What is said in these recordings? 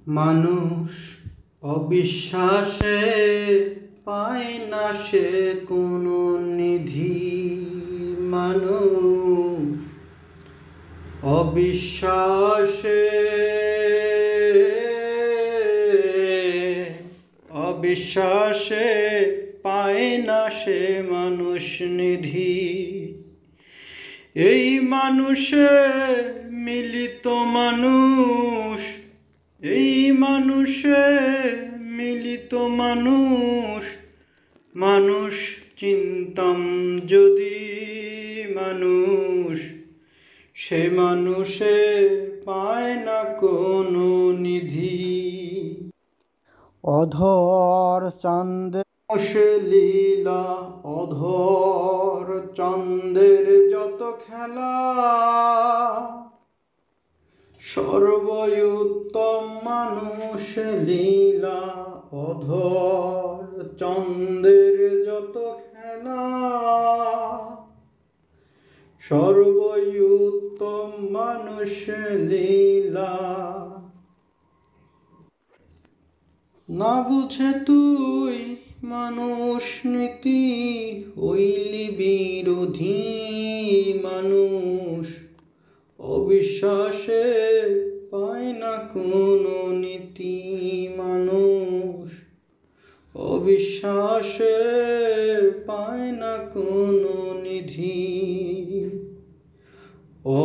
মানুষ অবিশ্বাসে পায় না সে কোনো নিধি। মানুষ অবিশ্বাসে পায় না সে মানুষ নিধি। এই মানুষে মিলিত মানুষ, এই মানুষে মিলিত মানুষ, মানুষ চিনতাম যদি মানুষ, সে মানুষে পায় না কোনো নিধি। অধর চাঁদে সে লীলা, অধর চাঁদের যত খেলা, সর্বোত্তম মানুষ লীলা, অধর চাঁদের যত খেলা, সর্বোত্তম মানুষ লীলা। না বুঝে তুই মানুষ নীতি, হইলি বিরোধী মানুষ। অবিশ্বাসে পায় না কোনো নীতি মানুষ, অবিশ্বাসে পায় না কোনো নিধি।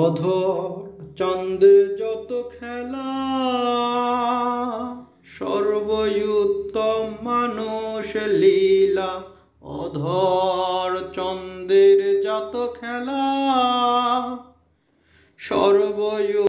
অধর চাঁদে যত খেলা, সর্বোত্তম মানুষ লীলা, অধর চাঁদের যত খেলা, সর্বোত্তম